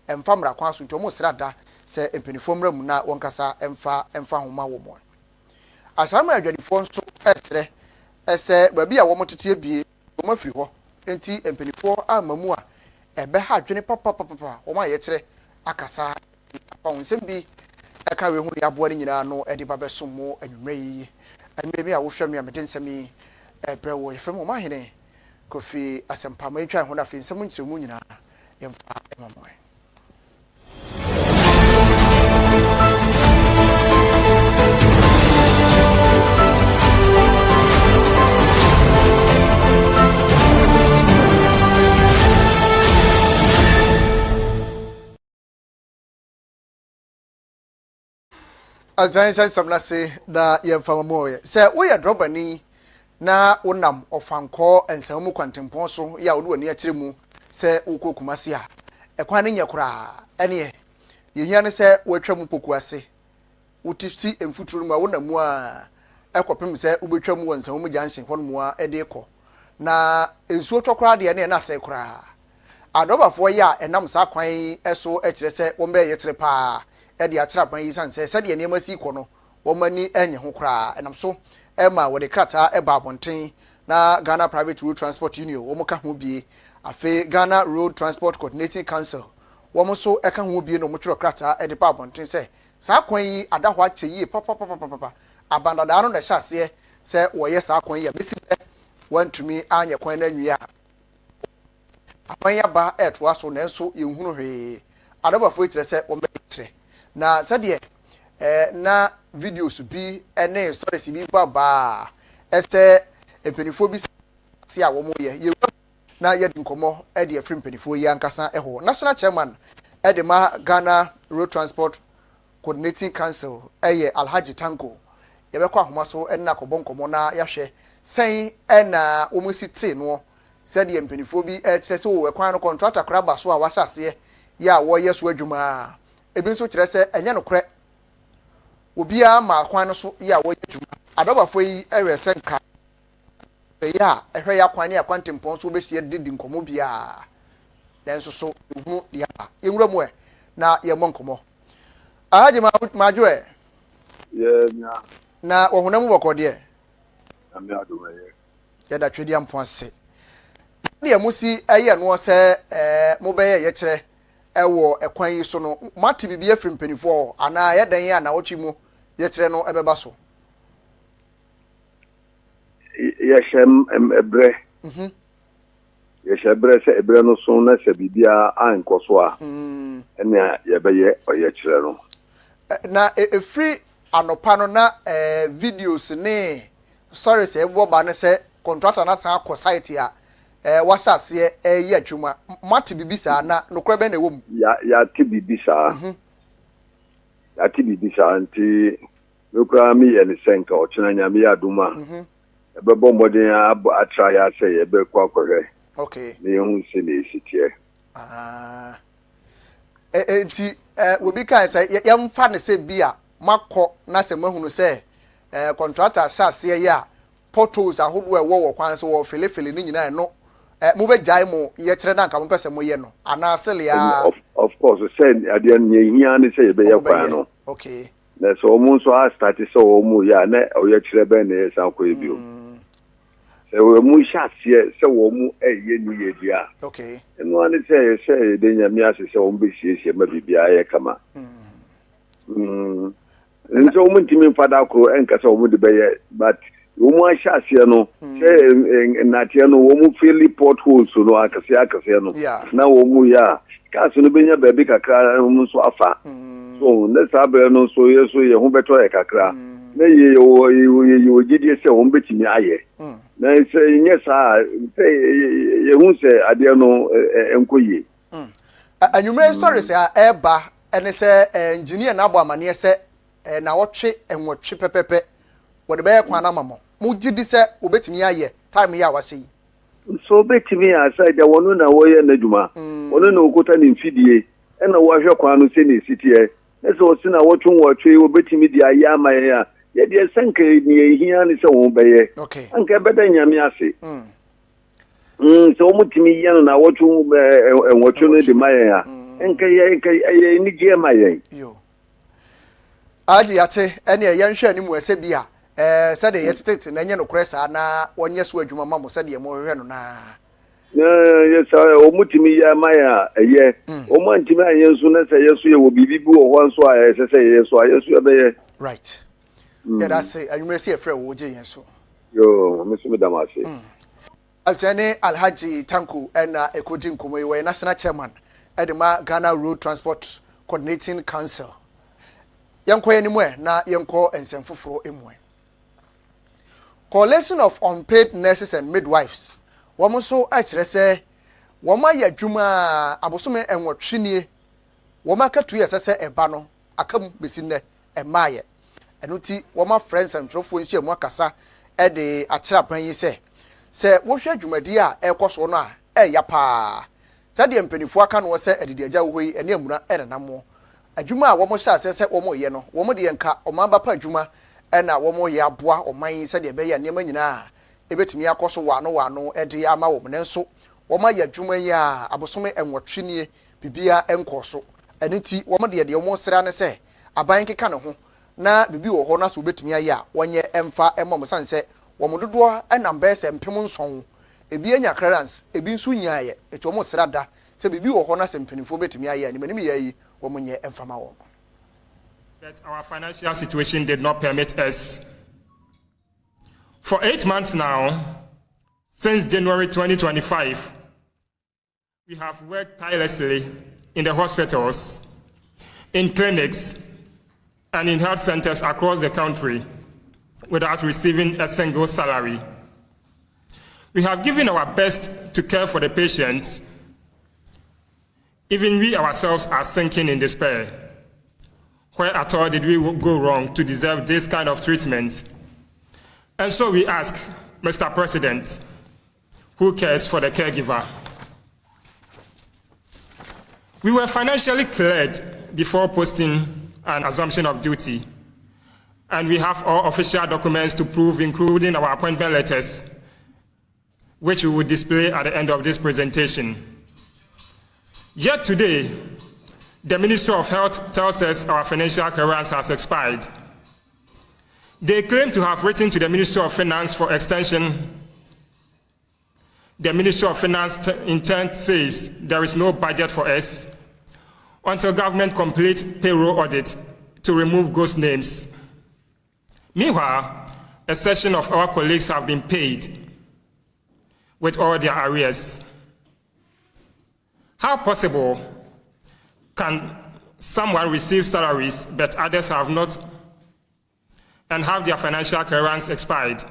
emfa mra kwa so ntomo srada se empenifo mra mu na wonkasa emfa homa wo mo asama adwadifo nso esre ese babi a wo motete abie wo mafiri ho enti empenifo amamu a ebe ha adwene papa wo ma ye kire akasa apa wonsem bi eka we hu ya boa ni nyina no edi ba besom mo anwumre yi anwumre a wo hwɛ me a mede nsɛm ebre wo yefem wo ma hene kofi asempama etwa ho na fe nsɛm nkyeremu nyina yemfa emamoe azan samna se na yemfa moye se wo ye drobani na wonam ofanko ensamu kwantempon so ya wo ani akire mu se wokokumase a ekwan ne nyekora ene ye hia ne se wotwa mu poku ase wotifsi emfuturu mu a wonamu a ekopem se wobetwa mu wonsamu jansen hon mu a ede ko na ensuo tokora de ne na se kora adobafo ya enam sa kwan eso ekire se wombe ye kire pa ede akira ban yi sanse se de ne masi ko no womani enye ho kora enam so ema wode krata eba abonten na Ghana Private Road Transport Union wo muka ho bie afi Ghana Road Transport Coordinating Council wo mo so eka ho bie no mo tworo krata ede pa abonten se saa kwan yi adahwa ache yi papa abandada no da hyase se wo ye saa kwan yi besi wantumi anye kwan na nwi a akwan ya ba eto aso na enso yehunu hwe adabafo ekire se wo metre na sade na videos bi ene stories bi baba este empenifo bi si a wo mo ye na ye dinkomo e de afrim penifo yi ankasa eho national chairman e de ma Ghana Road Transport Coordinating Council eye Alhaji Tanko ye be kwa ahoma so en na kobonkomo na yahwe sen na wo mo siti no se de empenifo bi e kire se wo kwan no contractor kora ba so a wasase ya wo ye so adwuma ebi so kire se enye no kore obia ma kwan no so ya wo adwuma adobafo yi ewe senka ya ehwe ya kwan ne akwantempon so besie didi nkomo bia denso so hu dia ewura mu na ye monkomo ahaje majoe ye nya na wohuna mu bokode na me adoma ye ya da twedi ampon ase de musi eye no se mo beye ye kire ewo ekwan yi so no mate bibia frimpenifo ana ye dan ya na wotwi mu ye kire no ebeba so ye shem ebre ye shebre se ebre no so na se bibia anko so a ene ye beye oye kire no na free anopa no na videos ne stories e bo ba ne se contractor na san ko site a wasase ye adwuma mate bibisa na nokora be na wom ya ti bibisa ya ti bibisa nti nokora mi ye ne senka o chena nyame ya duma ebe bo modern atra ya se ye be kwa kwere okay ne hu se ne sitie enti obi kan say yemfa ne se bia makọ na se mahunu se contractor sase ya portals ahodo ewo kwan so wo felefele ni nyina no mo be jai mo ye kire na nka mo pese mo ye no ana asele ya of course say ade ne hia ne say be ye kwan no okay na so mo so a start so mo ya na o ye kire be ne san ko ebio se wo mu hyasie se wo mu eye ni ye dia okay eno ani say de nyame ase se wo be hiesie ma bibia ye kama nso wo ntimi fada ko enka se wo mu de be ye but wo mu hyasie no se natie no wo mu fill potholes no akase no na wo mu ya ka so no benya ba bi kakra mu so afa so ne sabe no so ye ho beto ye kakra na ye gidi se wo betimi aye na se nye sa ye hu se ade no enkoye anyumre stories a eba ene se engineer na abo amane se na wotwe enwotwe pepepe wode be kwa na mamo mu gidi se obetimi aye time ya wase yi so betimi aside wono na wo ye na djuma wono na okota ni mfidie ena wo ahwe kwa no se ne sitie ese o si na wotwe obetimi di aye ama ya ye de senke ni ehia ni se wo beye anka beda nyame ase so mutimi ye no na wotwe enwotwe no de maye ya enka ye ni je ma yen yo aji ate ene ye nhwe ani mu ese bia said ye tete na nye no kresa na wonye so adwuma ma mo said ye mo hwe no na yes omutimi ya maya ye omantimi ayensu na say yesu ye wo bibi bi wo ho nso a say yesu ye be right yeah that's say anwumre say efre wo je yen so yo mesu me damase Afsane Alhaji Tanku na Ekodi Nkomo we national chairman edema Ghana Road Transport Coordinating Council yanko yanimu na yanko ensemfoforo emwe Coalition of Unpaid Nurses and Midwives womo so a kire se woma ya dwuma abosome enwotwenie woma ka 2 years se eba no akam besine emaye enuti woma friends and trofo nhyia mu akasa de akira pan yi se wohwe dwumadi a ekoso no a ya pa sade mpanifo aka no se adidi agya wo yi ene amuna enenamo adwuma a womo sha se womo ye no womo de nka omamba pa adwuma na womo ye aboa oman sade be ya nema nyina ebetumi akoso wano de ama wo nenso woma ya adwuma yi a abosome enwotwenie bibia enkoso eniti womo de womo sra ne se aban keka ne ho na bibi wo ho na so betumi aya wonye emfa emom sanse womododo enambe se mpem nson ebi anya clearance ebi nso nyaaye eto mo srada se bibi wo ho na se mpenifo betumi aya ni manim yayi womonye emfa ma wo. That our financial situation did not permit us. For 8 months now, since January 2025, we have worked tirelessly in the hospitals, in clinics, and in health centers across the country without receiving a single salary. We have given our best to care for the patients. Even we ourselves are sinking in despair. Where at all did we go wrong to deserve this kind of treatment? And so we ask, Mr. President, who cares for the caregiver? We were financially cleared before posting an assumption of duty, and we have all official documents to prove, including our appointment letters, which we will display at the end of this presentation. Yet today, the Ministry of Health tells us our financial clearance has expired. They claim to have written to the Ministry of Finance for extension. The Ministry of Finance intent says there is no budget for us until government complete payroll audit to remove ghost names. Meanwhile, a section of our colleagues have been paid with all their arrears. How possible can someone receive salaries but others have not and have their financial clearance expired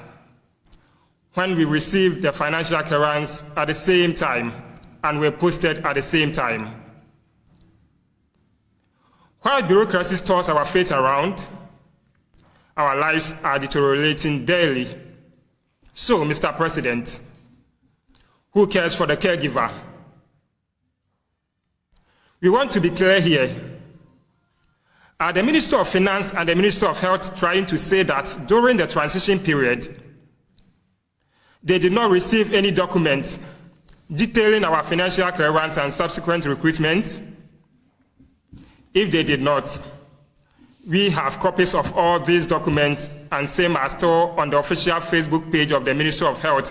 when we received the financial clearance at the same time and were posted at the same time? While bureaucracy stores our fate around, our lives are deteriorating daily. So, Mr. President, who cares for the caregiver? We want to be clear here. Are the Minister of Finance and the Minister of Health trying to say that during the transition period, they did not receive any documents detailing our financial clearance and subsequent recruitment? If they did not, we have copies of all these documents, and same are stored on the official Facebook page of the Ministry of Health,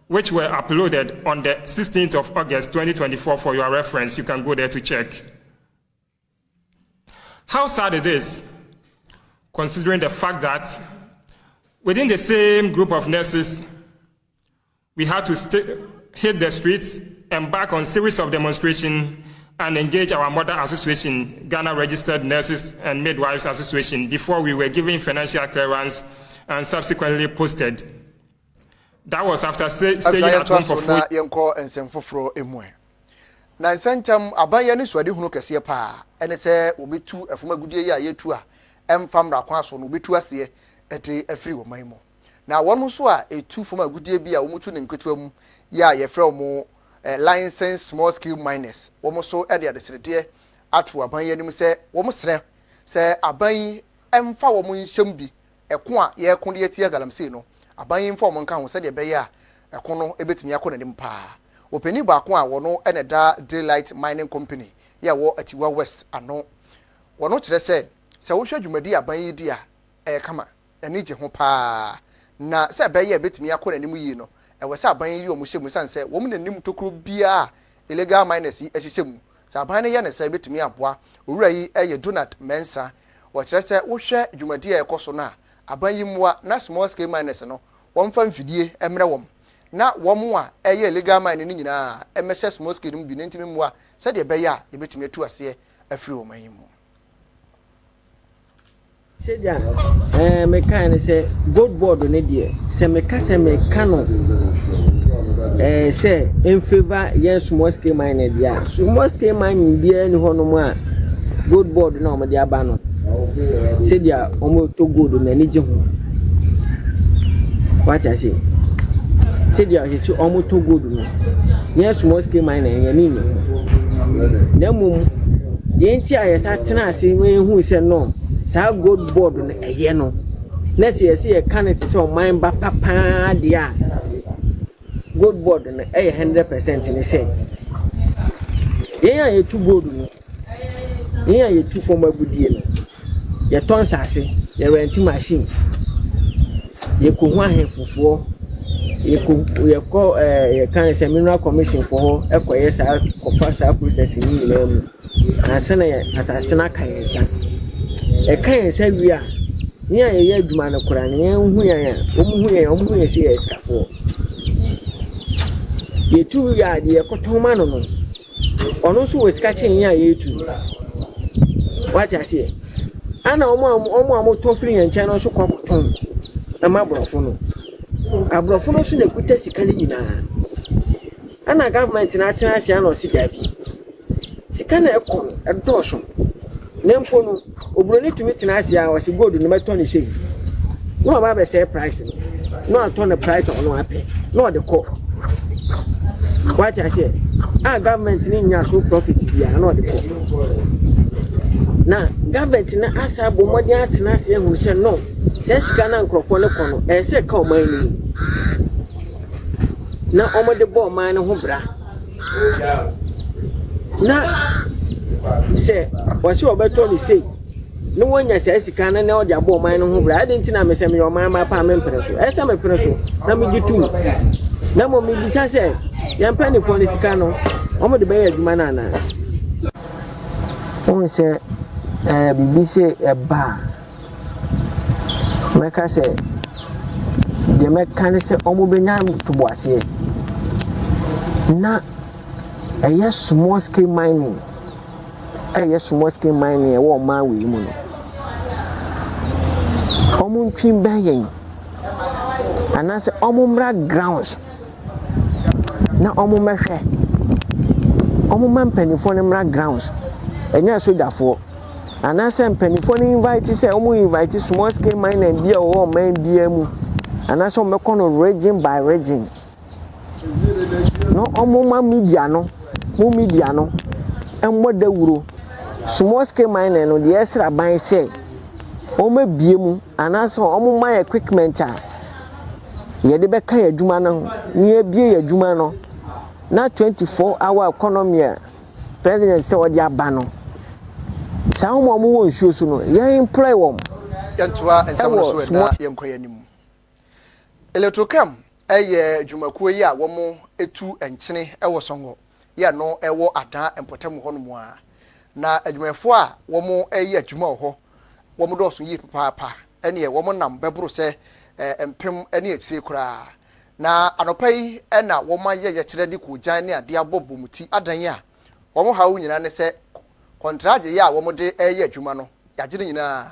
which were uploaded on the 16th of August 2024 for your reference. You can go there to check. How sad it is, considering the fact that within the same group of nurses, we had to hit the streets, embark on a series of demonstrations, and engage our mother association, Ghana Registered Nurses and Midwives Association, before we were given financial clearance and subsequently posted. That was after staying at home for food. Na nsantam abanya ne suade hunu kese pa ene se obetu afuma gudie ya yetu a emfam ra kwa so no obetu ase ete afiri wo man mu na wonu so a etu fuma gudie bi a omutu ne nketewa mu ya ye frɛ mo license small scale miners wo so ede adesrede ato abanya nim se wo srɛ se aban emfa wo nhyem bi ɛko a ye ko de etie galamsey no aban emfa wo nka ho se de be ya ɛko no ebetumi akɔ nanim pa openi ba ko a wono ene da Daylight Mining Company ya wo atiwa west ano wono kire se wo hwe dwumadi aban yi di a kama ani je ho pa na se be ye betimi akọ nanim yi no we se aban yi omo hyemu sanse wo mu nanim tokuro bia illegal miners yi ehyehyemu se aban ne ye ne se betimi aboa owura yi eye Donald Mensa wo kire se wo hwe dwumadi a ekoso na aban yi mua na small scale miners no won fa mfidie emre wom na wom a eye legal mine ni nyina emehye small scale mu bi ntimi mua se de be ya ebetumi atu ase afiri wom ayi mu sedia meka ne se gold board ne de se meka se meka no se in favor yes small scale mine dia small scale mine bia ni hono mu a gold board na o de aba no sedia o mo to gold na ni je ho wacha se sedia he o mo to gold no yes small scale mine ya ni na mum yenti ayesa tena ase we hu se no sa gold board no eye no na se ye can't so mine ba papa dia gold board no 100% ni say ye tu gold no ye tu form agudie no ye ton sase ye rent machine ye ko hu ahefufo ye can say mineral commission for ekoye sa for sa process ni na mu asana ye asasena kan yensa kan say wi a ni ye aduma na kura ne hu yan omu hu yan si eskafo ye tu ya de ekotoma no no ono so weska chen ya ye tu wacha sie ana omo to firi yan chen no so kwakoton na mabrofo no abrofo no so na kuta sika ni nyina ana government na atena sia na o si dabi sika na ekon edoso nempo no obroni tumi tena asia wasi gold no meto ni sei no ba be say price no aton the price on no ape no de ko what I say government ni nya so profit bia no de ko na government na asa bo modi atena asia hu se no se sika na nkrofo ne ko no se ka o man ni na o mo de bo man ne ho bra na se wasi obeto ni sei no wonya se sika na o de abo man no ho bra adenti na mesem yo man ma pa me mpreso se me preso na me gitu na mo mi bisa se ya mpani fo ni sika no o mo de be aduma na na on se bibi se ba meka se de meka ne se o mo be nya to boase na small scale mining small scale mining wo ma we mu no omun twin bayen anase omumra grounds na omumehwe omuman penifo ne mra grounds enya sojafo anase penifo ne invite say omu invite small scale mining bia wo man bia mu anase omeko no region by region no omuma media no mu media no emmo dawuro small scale mining no de esra ban say o ma bie mu anaso omo ma equipment a ye de be kan adwuma no ni ebie adwuma no na 24-hour economy president say o de aba no sa mo wo nsuo so no ye employ wom yantua ensam so na ye nkoyanim electrocam adwumakuo yi a wo etu enkyene ewo songo ya no ewo adan empotem ho no mu a na adwumafo a wo adwuma ho wo do so yi papa ene wo nam bebro se empem ene etire kura na anopai na wo ye kire de ko jan ne ade abobomuti adan ya wo hawo nyina ne se contract ya wo de adwuma no yagire nyina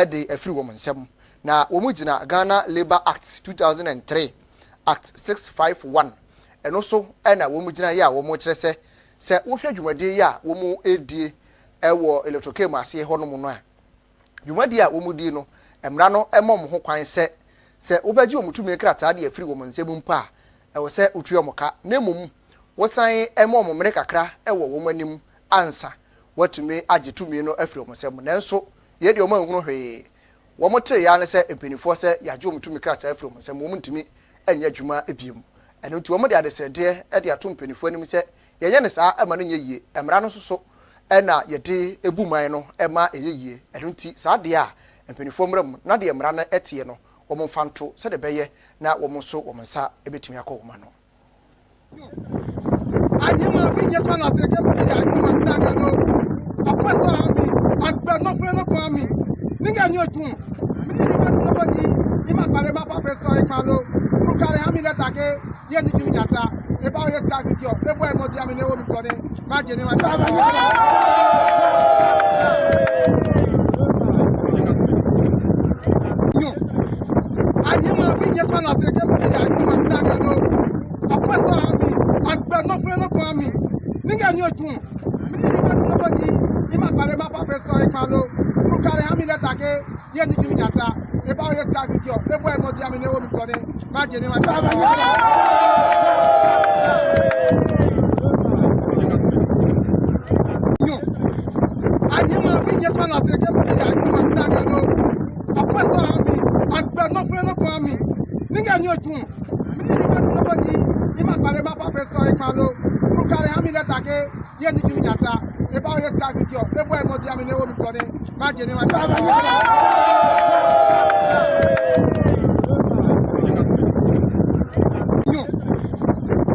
de afiri wo nsem na wo gina Ghana Labor Act 2003 Act 651 eno so na wo gina ya wo kire se wo hwe adwumade ya wo edie ewo electrocam ase ho no mu no a dwumade a wo di no emra no emom ho kwan se obaji omutumi krata de afiri wo nsem mpa ewo se otu omoka na emom wo san emom mere kakra ewo wo manim ansa watumi agetumi no afiri wo nsem na nso ye de o manhunu hwe wo mote ya ne se empenifo se yaje omutumi krata afiri wo nsem wo mutumi anya dwuma ebiem eno nti wo mo de adesede de ato mpenifo anim se ye ne saa ema no nye yie emra no soso ɛna yɛde ebu man no ɛma ɛyɛ ɛno nti saa deɛ a mpanimfoɔ mmerɛ na deɛ mmara no ɛteɛ no wɔn mfa nto sɛdeɛ bɛyɛ na wɔn nso wɔn nsa ɛbɛtumi akɔ wɔn ano. Anyima binye kwana peke mutiri anyima mtanga no apweso ami akbe no fe no kwami ninga nyo tun mini ma no bodi ima pare ba pa peso e kalo ku kare ha mi leta ke ye ni timi jata e ba ye ska video e bo e mo dia mi ne wo mi kone ma je ni ma ta anyima binye kwana peke mutiri anyima mtanga no apweso ami akbe no fe no kwami ninga nyo tun mini ma no bodi ima pare ba pa peso e kalo ku kare ha mi leta ke ye ni timi jata e ba ye ska video e bo e mo dia mi ne wo mi kone ma je ni ma ta anyima binye kwana peke mutiri anyima mtanga no apweso ami akbe no fe no kwami ninga nyo tun mini ma no bodi ima pare ba pa peso e kalo ku kare ha mi leta ke ye ni timi jata e ba ye ska video e bo e mo dia mi ne wo mi kone ma je ni ma ta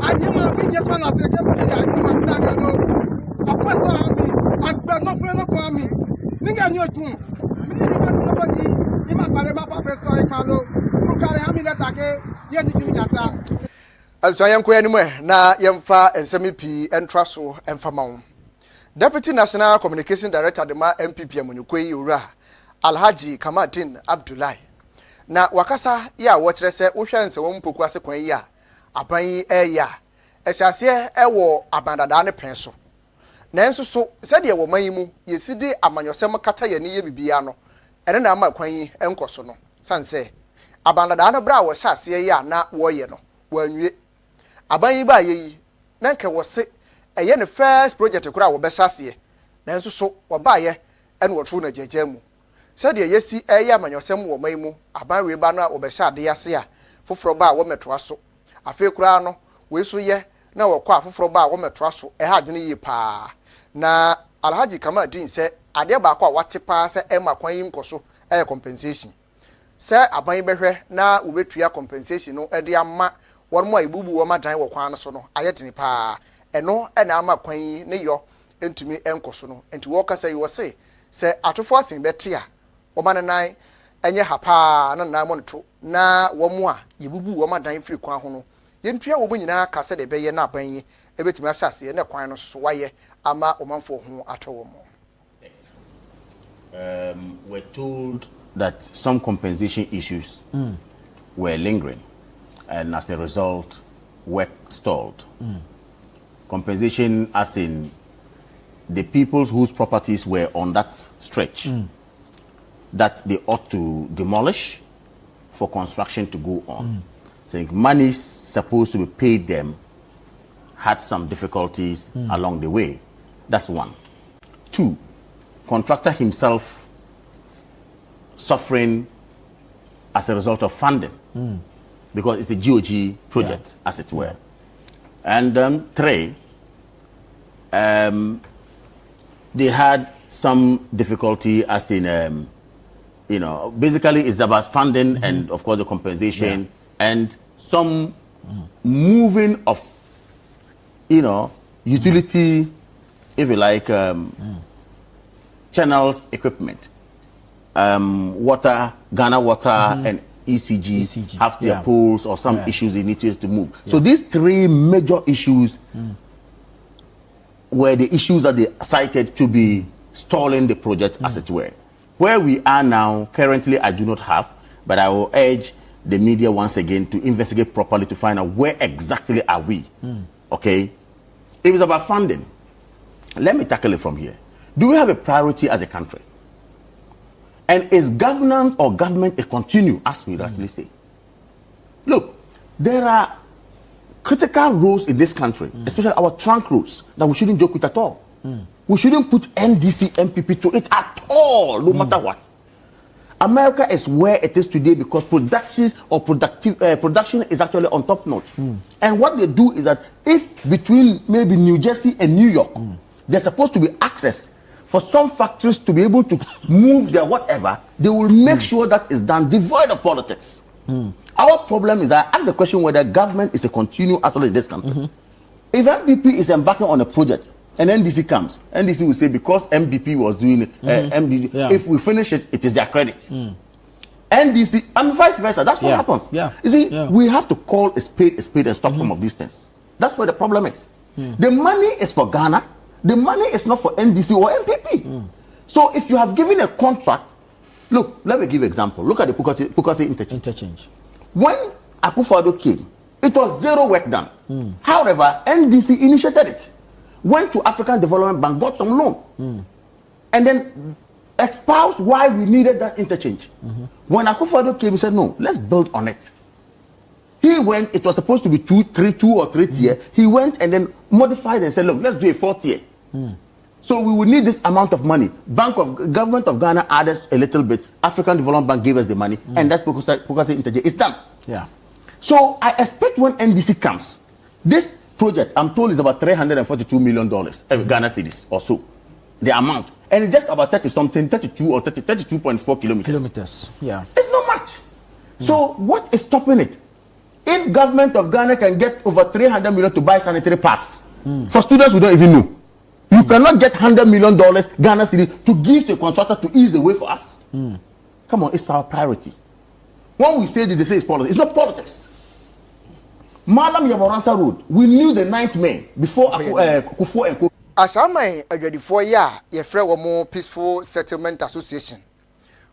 anyima binye kwana peke mutiri anyima mtanga no apweso ami akbe no fe no kwami ninga nyo tun mini ma no bodi ima pare ba pa peso e kalo ku kare ha mi leta ke ye ni timi jata Abisa yanko yanimu na yemfa ensemi pi entra so emfama wo. Deputy National Communication Director de ma MPP amunyukwe owura Alhaji Kamadin Abdullahi. Na wakasa ya wo kire se wo hwe nse wo mpoku ase kwan yi a aban eya ehyase ewo abandada ne pen so. Na enso so se de wo man mu yesidi amanyosem kata ye ne ye bibia no ene na ama kwan yi enkoso no sanse abandada ne bra wo hyase ya na wo ye no wanwie aban yi ba yi na nke wo se eye ne first project kura wo be hyase na enso so wo ba ye ene wo tru na jeje mu se de yesi eye amanyosem wo man mu aban we ba na wo be hyade yase a foforo ba wo metoa so afi kura no we so ye na wo kwa foforo ba wo metoa so ha dwene yi pa na Alhaji Kamadin se ade ba kwa wate pa se ema kwan yi nkoso compensation se aban behwe na wo betua compensation no ede ama won mo ibubu wo madan wo kwan no so no ayetini pa eno na ama kwan yi ne yo entumi enkoso no enti wo kasa yi wo se atofo asen bete a wo manan enye hapa na mo nto na wo mo a ibubu wo madan firi kwan ho no yentua wo nyina kasa de beye na aban yi ebetumi asase na kwan no so waye ama omanfo ho atowo mo. We're told that some compensation issues were lingering, and as a result, work stalled. Compensation as in the peoples whose properties were on that stretch that they ought to demolish for construction to go on. So monies supposed to be paid them had some difficulties along the way. That's one. Two, contractor himself suffering as a result of funding because it's a GOG project, as it were. And three, they had some difficulty as in, basically it's about funding and of course the compensation and some moving of, utility, if you like, channels equipment. Water, Ghana Water and ECG have their poles or some issues they need to move. So these three major issues were the issues that they cited to be stalling the project, as it were. Where we are now, currently, I do not have, but I will urge the media once again to investigate properly to find out where exactly are we. Okay? If it's about funding, let me tackle it from here. Do we have a priority as a country? And is governance or government a continuum, as we rightly say? Look, there are critical roles in this country, especially our trunk roads, that we shouldn't joke with at all. We shouldn't put NDC, MPP to it at all, no matter what. America is where it is today because production is actually on top notch. And what they do is that if between maybe New Jersey and New York, there's supposed to be access for some factories to be able to move their whatever, they will make sure that is done devoid of politics. Our problem is, I ask the question whether government is a continuous asset in this country. If MBP is embarking on a project and NDC comes, NDC will say because MBP was doing it, if we finish it, it is their credit. NDC, and vice versa. That's what happens. You see, we have to call a spade and stop some of these things. That's where the problem is. The money is for Ghana. The money is not for NDC or MPP. So if you have given a contract, look, let me give an example. Look at the Pukase interchange. When Akufo-Addo came, it was zero work done. However, NDC initiated it, went to African Development Bank, got some loan, and then espoused why we needed that interchange. When Akufo-Addo came, he said, no, let's build on it. He went, it was supposed to be two or three tier. He went and then modified and said, look, let's do a 4th tier. So we would need this amount of money. Government of Ghana added a little bit. African Development Bank gave us the money, and that Pukase interchange is done. So I expect when NDC comes, this project, I'm told, is about $342 million Ghana cedis or so, the amount. And it's just about 32 or 32.4 kilometers. It's not much. So what is stopping it? If government of Ghana can get over 300 million to buy sanitary pads for students we don't even know, you cannot get $100 million Ghana city to give to a contractor to ease the way for us. Come on, it's our priority. When we say this, they say it's politics. It's not politics. Malam Yaboransa Road, we knew the 9th May before Kufuor and Kufuor. Asama agadifoɔ yi a yɛfrɛ wɔn peaceful settlement association.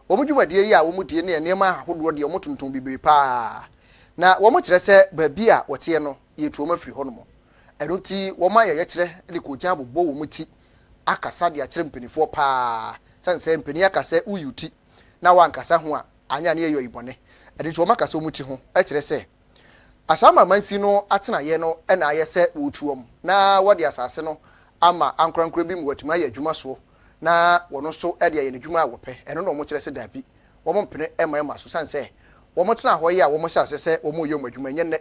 Wɔn dwumadie yi a wɔn die ne nneɛma ahodoɔ deɛ wɔn tontɔn bibiri paa. Na wɔn kyerɛ sɛ baabi a wɔteɛ no yɛtuo ma firi hɔ nom. Ɛno nti wɔn ayɛ yɛkyerɛ de kɔgyan abobɔ wɔn ti akasa de akyerɛ mpanyinfoɔ paa. Sɛ mpanyin akasa uyi ti na wankasa ho a anya ne yɛ ibɔne. Ɛno nti wɔn akasa wɔn ti ho ɛkyerɛ sɛ asama mansi no atena yɛ no ɛna ayɛ sɛ wɔtuo mu na wɔde asase no ama ankrankra bi mu watuma yɛ adwuma so na wɔno so ɛde yɛ n'adwuma a wɔpɛ ɛno na wɔn kyerɛ sɛ dabi wɔn mpene ɛma so sanse wɔn tena hɔ yi a wɔn hyɛ ase sɛ wɔn yɛ wɔn adwuma nyɛ nnɛ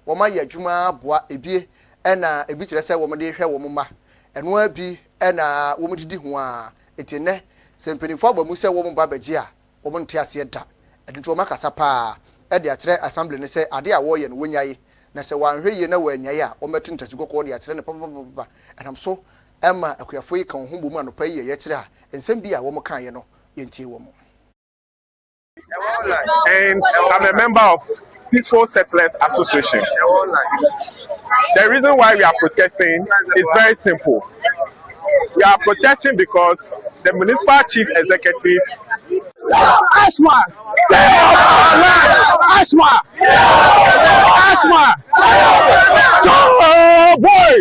wɔn ayɛ adwuma boa ebie ɛna ebi kyerɛ sɛ wɔn de hwɛ wɔn ma ɛno abi ɛna wɔn didi ho a eti nnɛ sɛ mpanimfoɔ aba mu sɛ wɔn ba bɛgye a wɔn nte aseɛ da ɛde nti wɔn akasa paa ɛde akyerɛ assembly ne sɛ ade a wɔyɛ no wɔnyaye na sɛ wanhwɛ yie na wanyaye a wɔmɛto ntasu kɔkɔɔ de akyerɛ ne papapapa ɛnam so ɛma akuafo yi kan ho bom anopa yi yɛ kyerɛ a nsɛm bi a wɔn kan yɛ no yɛntie wɔn. And I'm a member of Peaceful Settlers Association. The reason why we are protesting is very simple. We are protesting because the municipal chief executive Ashma! Ashma! Ashma! Boy!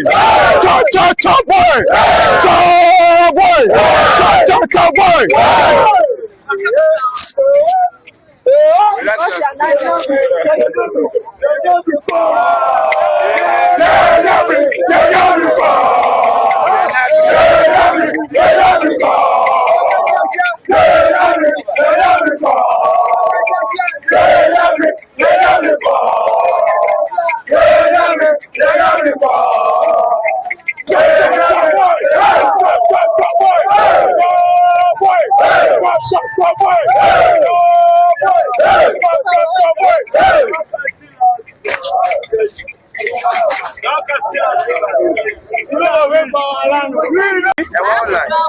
Boy!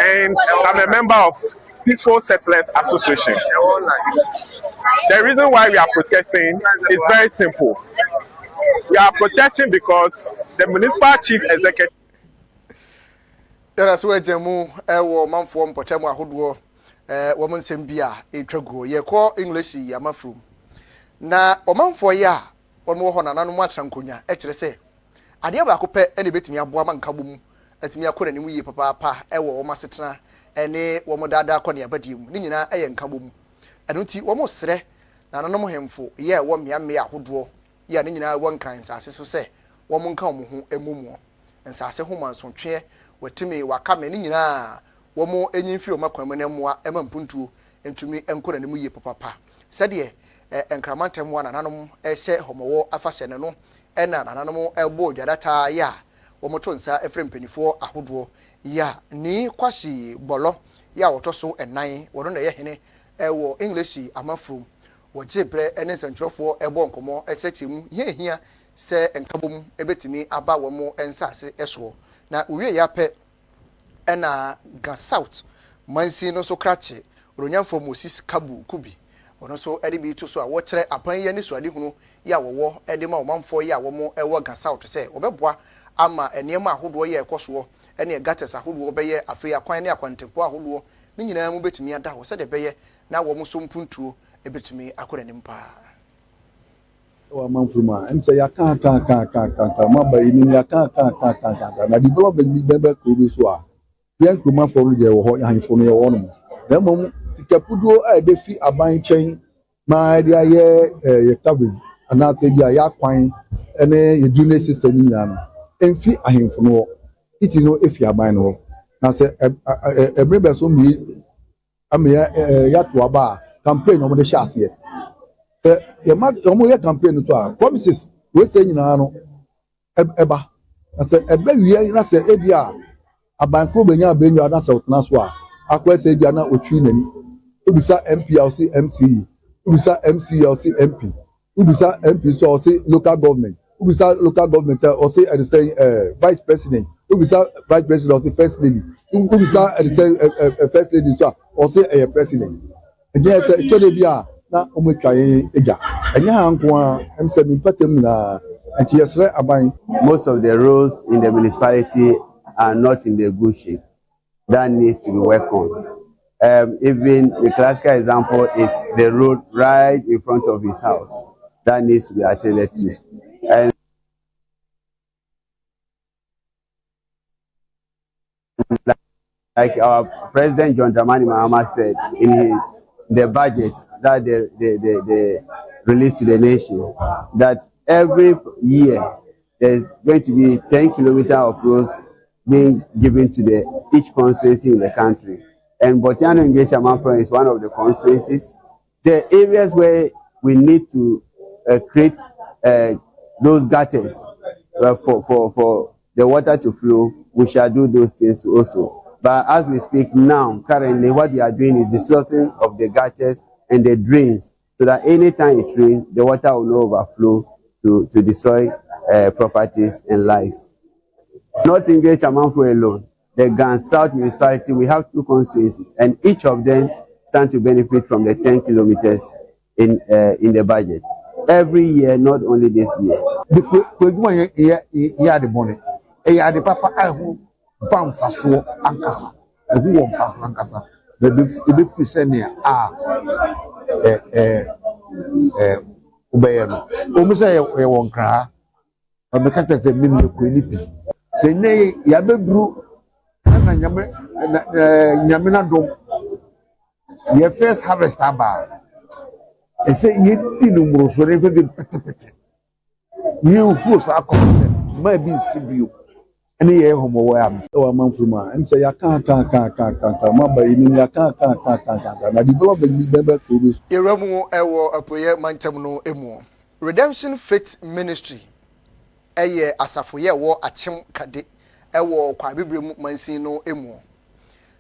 And I'm a member of Peaceful Settlers Association. The reason why we are protesting is very simple. We are protesting because the municipal chief executive. There is where Jemu ewo manfo mpotemu ahodoɔ wɔn nsɛm bi a etwago ye kɔ English yamafrum na ɔmanfo yi a wɔn wɔ hɔ na nanom atrankonya ɛkyerɛ sɛ adeɛ baako pɛ ɛna betumi aboa man kabom atumi akɔ n'anim yie papaapa ɛwɔ wɔn asetena ɛne wɔn daadaa kɔ ne abadie mu ne nyinaa ɛyɛ nkabom ɛno nti wɔn srɛ na nanom hemfo yɛ ɛwɔ mmeammea ahodoɔ yɛ ne nyinaa wɔ nkran nsase so sɛ wɔn nka wɔn ho emumu nsase ho mansotwe watimi wakame ne nyinaa wɔn enyimfi wɔn akwan mu na mmoa ɛma mpuntuo ntumi nkɔ n'anim yie papapa sɛdeɛ nkramantam wa nanom ɛhyɛ homɔwɔ afahyɛ ne no ɛna nanom ɛbɔ dwadata yɛ a wɔmoto nsa efre mpanifo ahodoɔ ya ni kwashi bɔlɔ ya wɔtɔ so ɛnan wɔno na yɛ hene ɛwɔ English amafrom wɔgye brɛ ɛne nsɛntwerɛfoɔ ɛbɔ nkɔmɔ ɛkyerɛkyerɛ mu hia sɛ nkabom ebetimi aba wɔn nsase ɛsoɔ na owie ya pɛ ɛna ga south mansi no so krache oronyamfo Moses Kabu Kubi ono so ede bi to so a wo kyerɛ apan ye ne so ade hunu ya wɔwɔ ede ma ɔmanfo ya wɔmo ɛwɔ ga south sɛ obɛboa ama enema ahodoɔ ye ɛkɔsoɔ ɛne gates ahodoɔ bɛyɛ afei akwan ne akwantempo ahodoɔ ne nyinaa mu betumi ada hɔ sɛ de bɛyɛ na wɔmo so mpuntuo ebetumi akɔrɔ nim paa wa manfruma em say ya kan ma ba yini ya kan na development bi bebe ko bi so a yan kroma for je wo ho yan fo no ye wo no na mom tikapudo a de fi aban chen ma dia ye cabin ana te dia ya kwan ene ye dune system ni na no emfi ahemfo no iti no efi aban no na se ebre be so mi ame ya to aba campaign no mo de sha ase ye ma omo ye campaign to a promises we say nyina no eba na se ebe wie na se ebia abankro benya benyo na se otna so a akwa se ebia na otwi nani ubisa MPLC MCE ubisa MCLC MP ubisa MP so o say local government ubisa local government o say at the say vice president ubisa vice president of the first lady ubisa at the say first lady so o say president and yes to bia na omotwaye eja enya hanko a emse mi patem na entiesre aban. Most of the roads in the municipality are not in the good shape. That needs to be worked on. Even the classical example is the road right in front of his house. That needs to be attended to. And like our President John Dramani Mahama said in the budget that they released to the nation, that every year there's going to be 10 kilometers of roads being given to each constituency in the country. And Botiano Engage Amanfro is one of the constituencies. The areas where we need to create those gutters for the water to flow, we shall do those things also. But as we speak now, currently, what we are doing is the silting of the gutters and the drains, so that anytime it rains, the water will not overflow to destroy properties and lives. Not English Amanfo alone. The Gan South municipality, we have 2 constituencies, and each of them stand to benefit from the 10 kilometers in the budget. Every year, not only this year. The papa bam faso ankasa ehu won faso ankasa be fi senia ubeye no omusa ye won kra be ka tese mi me ko ni bi se ne ya bebru na nyame na dom ye first harvest aba e se ye di no muro so re fe pete ye hu sa ko ma bi sibio ene ye homo wa am wa manfruma em say ya kan ma ba yini ya kan na development bi bebe ko bi iramu ewo apoye mantam no emu Redemption Faith Ministry eye asafo ye wo achem kade ewo kwa bibrem mansin no emu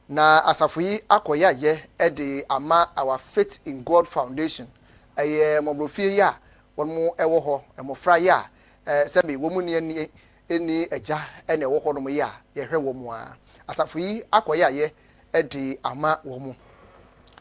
na asafo yi akoya ye de ama our Faith in God Foundation eye mobrofie ya wonmo ewo ho emofra ya sebe wo mu ne eni eja ene wo ho no mo ya ye hwe wo mu a asafo yi akoya ye de ama wo mu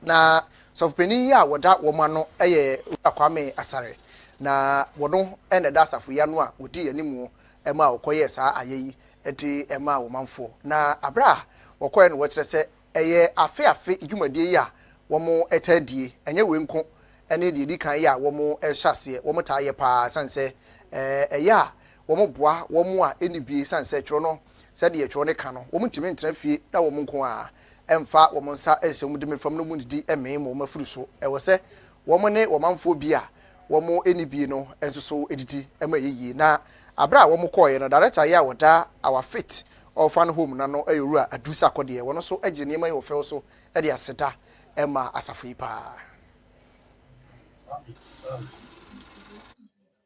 na sofpeni ya woda wo ma no eye akwame asare na wono ene da asafo ya no a odi animu ema okoye saa ayeyi edi ema wo manfo na abra wokoye no wo kire se eye afe idwumadie ya wo mo etadie enye wenko ene de di kan ya wo mo ehwase wo mo taaye pa sanse eya wo mo boa wo mo a eni bie sanse twro no se de ye twro ne ka no wo mo ntimi ntra fie na wo mo nko a emfa wo mo nsa ehye mo de me fam no mu didi eme mo mafuru so ewo se wo mo ne wo manfo bi a wo mo eni bie no enso so edidi ema yeyi na abra wo mo koye no director ya woda our Faith orphan home na no eyuru adusa akode wo no so age ne ma yo fe so e de aseda ema asafo ipa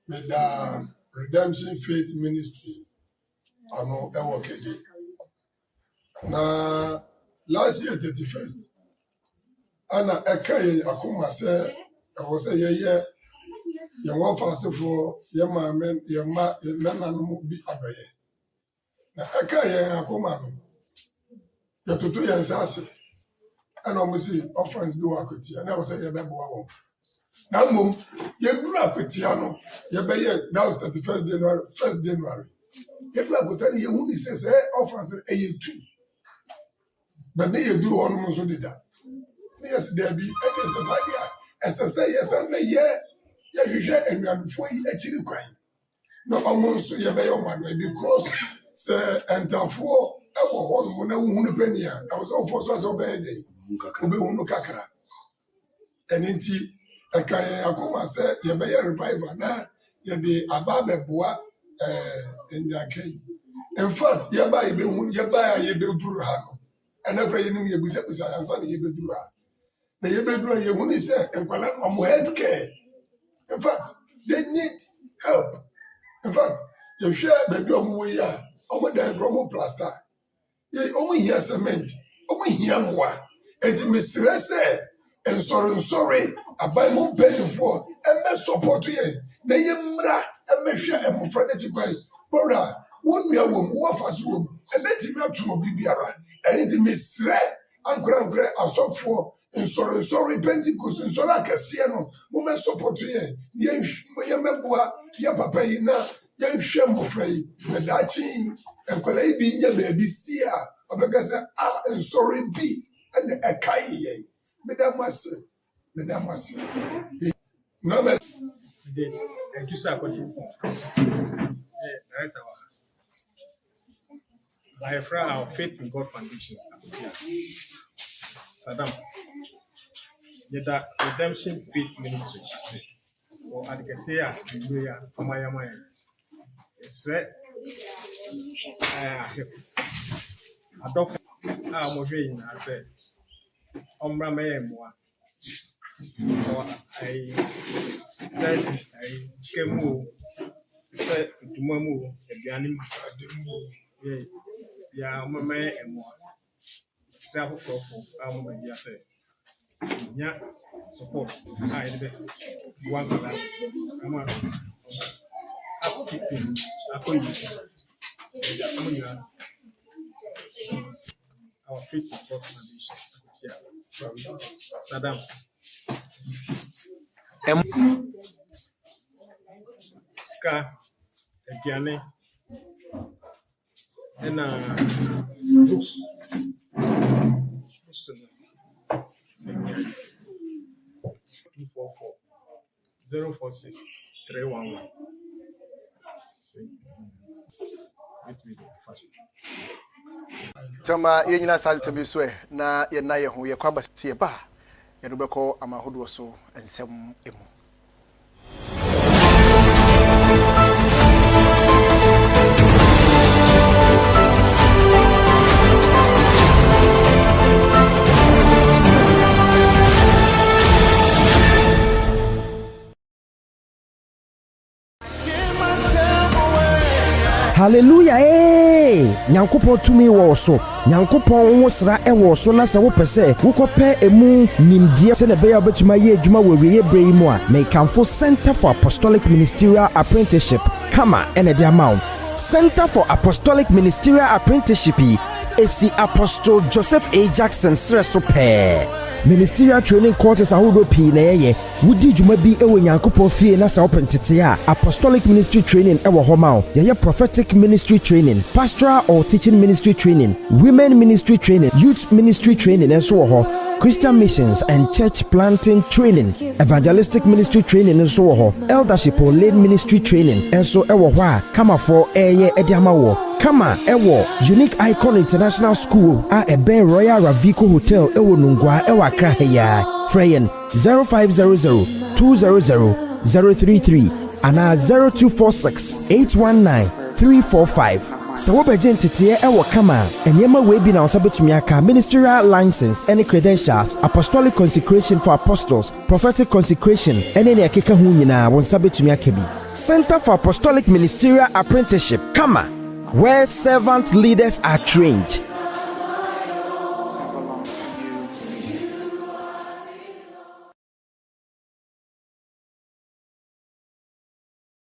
with the Redemption Faith Ministry ano ɛwɔ KJ. Na last year 31st, ana ɛka akoma sɛ ɛwɔ sɛ yɛyɛ yɛn wɔfaasefo yɛn maame yɛn mma yɛn nananom bi abɛyɛ. Na ɛka yɛn akoma no yɛtoto yɛn nsa ase ɛna wɔn si offense bi wɔ akwatia na ɛwɔ sɛ yɛbɛboa wɔn. Na mmom yɛduru akwatia no yɛbɛyɛ that was 31st January 1st January. Yɛduru akwatia no yɛhu ni sɛ offense ɛyɛ tu. But they do one month dida. Yes, there be any society as I say, yes, and the year you share and you are for actually crying. No, almost you be on my way because say and therefore I was one who penny. I was all for so bad day. Ube unu kakra. And inti a kaya akoma say you be a revival na you be ababe boa in the key. In fact, you buy a hano. And every enemy you say, I'm sorry, you be through. The you be through, you want to say, and health care. In fact, they need help. In fact, you share baby on way, over there, Bromo plaster. You only hear cement, only hear more. And Miss Rese, and sorry, I buy more penny for, and me support you. Na yemra, and me share, and my friend, brother, one year womb, one fast room, and let him out to my bibiara. And it Miss Ray, and Grand as of for, and sorry, Pentecost, and Sora Cassiano, woman support you. Yemabua, ya papa, young shame of Frey, and that team, and Palabi, your baby, see her, because and sorry be, and a kai, Madame Master, Madame Master. No, thank you, sir. By our faith in God Foundation, Saddam, yet redemption faith ministry, or Adikesia, Amayamaya. It's I don't know. I said, Ombra Mayamwa. I said, I scheme, said to Mamu, the animal. Yeah, my man and more. Self profile, I'm going to say. Yeah, support. I invest one for that. I'm a keeping a point. Our faith support foundation. Saddam. Ska, Gianni. And books. 244-046-311. Tama yenyina salite bi so na ye na ye ho ye kwaba tie ba ye do beko amahodo so ensem emu. Hallelujah, Nyankopɔn tumi wɔ so. Nyankopɔn wo sra wɔ so na sɛ wo pɛ wo kɔpɛ emu nimdie sɛ na bɛyɛ obetuma yɛ adwuma wɔ wiye bre yi mu a mekamfo Center for Apostolic Ministerial Apprenticeship kama ene de ama wo. Center for Apostolic Ministerial Apprenticeship esi Apostle Joseph A. Jackson sreso pɛ. Ministerial training courses ahodo pii na yeye wudi dwuma bi ewo Nyankopɔn fie na sa opentete a apostolic ministry training ewo ho ma wo yeye prophetic ministry training, pastoral or teaching ministry training, women ministry training, youth ministry training enso wo ho, Christian missions and church planting training, evangelistic ministry training enso wo ho, eldership or lay ministry training enso ewo ho a kama for eye ediama wo kama ewo Unique Icon International School a ebe Royal Ravico Hotel ewo Nungwa ewa Accra heya. Freyen 0500-200-033 and 0246-819-345. So what bejen tete ewo kama enyema we bi na osabetumi aka ministerial license any credentials, apostolic consecration for apostles, prophetic consecration any ne akeka hu nyina won sabetumi aka bi. Center for Apostolic Ministerial Apprenticeship kama where servant leaders are trained.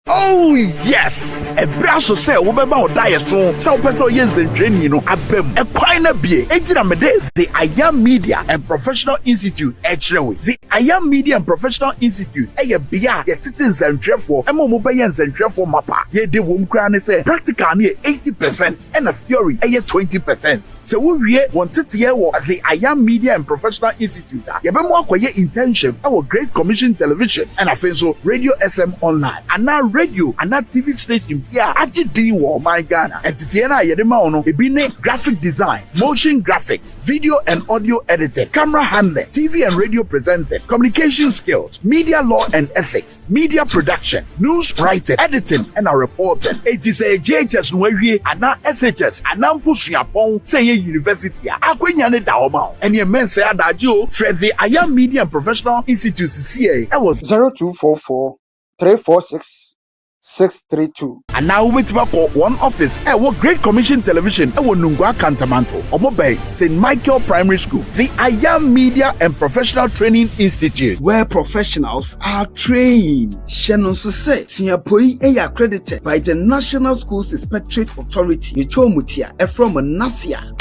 Oh yes! A brasso say we be about diet so person yen and training no abem. A quina be the I Am Media and Professional Institute Echrewe. The I Am Media and Professional Institute bia ye titins and trefo emo mobayens and trefo mapa. Ye de wom kra say practical near 80% and a theory 20%. So we wanted to hear what the I Am Media and Professional Institute are. Yebe mo akoye intention our Great Commission Television and afenso Radio SM Online. And now radio and that TV station here agidi wo my Ghana. And titiye na yede ma ono ebi ne graphic design, motion graphics, video and audio editing, camera handling, TV and radio presenting, communication skills, media law and ethics, media production, news writing, editing and reporting. It is a JHS nwewie and now SHS and now push yapon say university akwenya ne da oma and ye men say adajo for the I Am Media and Professional Institute CA it was 0244 346 632. And now we call one office what Great Commission Television Nungwa Cantamanto Omobay St. Michael Primary School, the I Am Media and Professional Training Institute, where professionals are trained. Shannon Sese Singapore accredited by the National Schools Inspectorate Authority. Nichomutia from Nasia.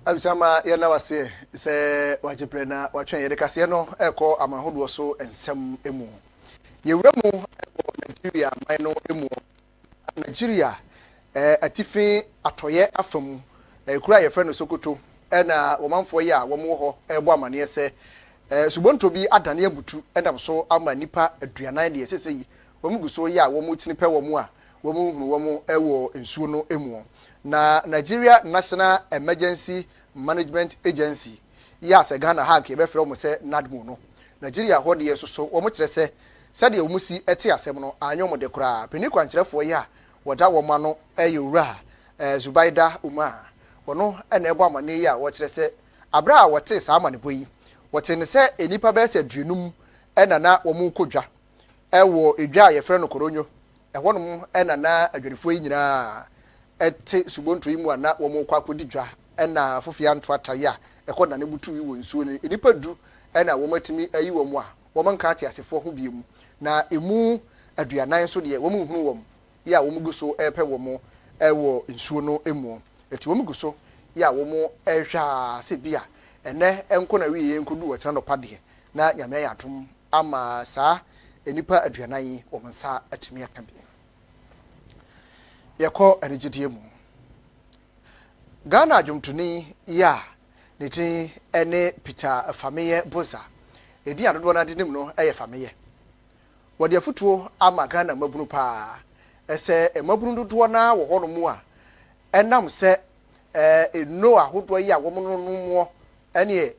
Abisama yana wase se wajeprena watwen yede kase no eko amahodo so ensem emu yewura mu Nigeria maino emu Nigeria atifi atoye afam kura ye frɛ no Sokoto na womanfo ye a womo ho ebo amane se subonto bi adane abutu endam so ama nipa aduanan de sese yi womugu so ye a womo tini pɛ womo a womo hunu womo ewo nsuo no emu na Nigeria National Emergency Management Agency ya se Ghana ha ke be frɛ mo se NADMO no Nigeria ho de yeso wo mo kyerɛ se sade wo musi ete asɛm no anyo de kra peni kwankyerɛfo ya woda wo ma no eyewura Zubaida Umar wono ena ebo amane ya wo kyerɛ se abra a wote sa amane boyi wote ne se enipa be se duenum ena na wo mu kodwa ewo edwa ye frɛ no koronyo ehwonom ena na adwerefo yi nyina ete subonto yi mu ana wo mu kwa kodidwa ena fofia nto ataya ekoda ne butu yi wo nsuo ne enipa du ena wo matimi ayi wo mu a wo manka ate asefo ho biemu na emu aduanan so de wo mu hunu wo ya wo mu guso epe wo mu ewo nsuo no emu eti wo mu guso ya wo mu ehwa se bia ene enko na wiye enkodu wo kyerɛ no pade na nyame ya atom ama saa enipa aduanan yi wo nsa atimi aka bi yɛkɔ anigidie mu Ghana adwomtoni ya neti ene Peter Fameye Boza edi adodo na de nim no eye Fameye wode afutuo ama Ghana mabunu pa ese mabunu dodo na wo hono mu a enam se eno ahodo yi a wo no mo ene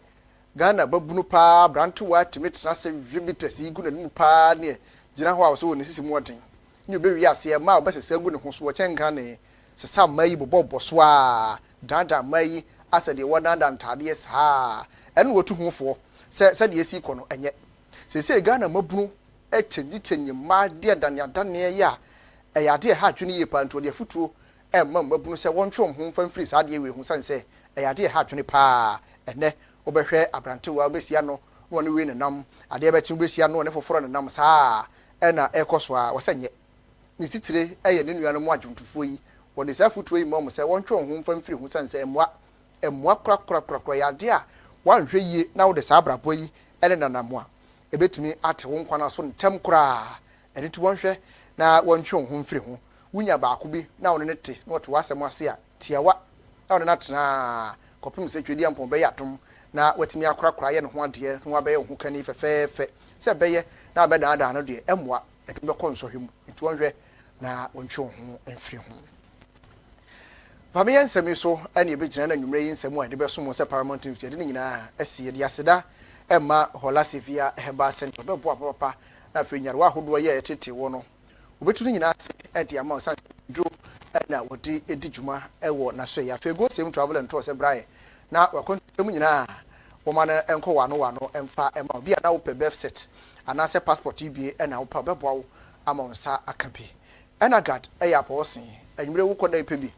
Ghana babunu pa branto wa timetra se vibitasi gu na nim pa ne gina ho a so woni sisi mu oden nyu be wi ase ma obesese gu ne ho so wo kyenka ne sesa mayi bobo so a dada mayi asa de wadanda ntade saa ene wotu hofo se de esi kono enye se Ghana mabunu chenyi ma de dane ya ya de ha twene ye pa nto de futuo mabunu se wontwe ho mfamfiri saa de we hu sanse ya de ha twene pa ene obehwe abrantewa obesia no woni we ne nam ade be chi obesia no ne foforo ne nam saa ena ekoso a wosenye ni titire eye ne nuano mu adwontufuo yi wode sa futuo yi mom se wontwe ho mfamfiri hu sanse emwa kra ya de a wanhwe yie na wode sa abrabo yi ene nanamo a ebetumi ate wo nkwana so ntem kra ene tu wonhwe na wontwe ho mfiri ho wunya baako bi na wone ne te na wote wasem ase a tiawa na wone na tena kopim se twedi ampon be yatom na watimi akra ye ne ho ade no abaye ho kani fefefe se beye na abeda no de emwa eto be konsohwem nti wonhwe na wontwe ho mfiri ho Fameye nsemi so ane ebegyina na nwumre yi nsemu a de be so mo se Paramount TV de nyina asie de aseda Emma Hola Sevilla Hemba Center bebo papa na fe nyarwa hodo ye tete wo no obetu nyina ase e de ama san dro na wodi edi djuma e wo na so ya fe go sem travel and tour se brae na wakontem nyina wo ma na enko wano emfa ema bia na wo pe birth set ana se passport ibie e na wo pa bebo wo ama nsa akapi ena gad e ya posin anwure wo koda ipe bi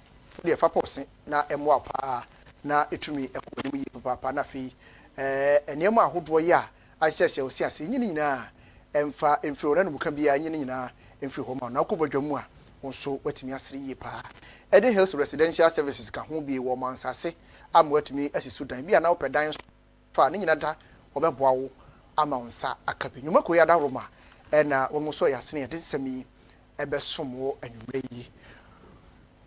de fa posin na emo apa na etumi ekoni mu papa na fe enema ahodo ye a ahyehye osi ase nyini nyina emfa emfi ora no buka bia nyini nyina emfi homa na akobodwamu a wonso watimi asere yi pa Eden Hills Residential Services ka ho bi wo mansase am watimi asisu dan bia na opedan so a nyina da obeboa wo ama onsa akapi nyuma ko ya da roma na wo so ya sene de semi ebe somo anwure yi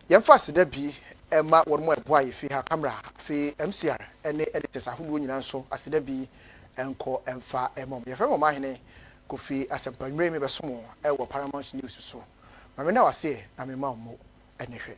yemfa sida bi Emma won mo eboa ye fi ha camera fi MCR ene editors ahodo nyina nso asida bi enko emfa emom ye femo mahene kofi asempa nwure mi besomo e wo Paramount News so ma me na wase na me ma mo ene hwe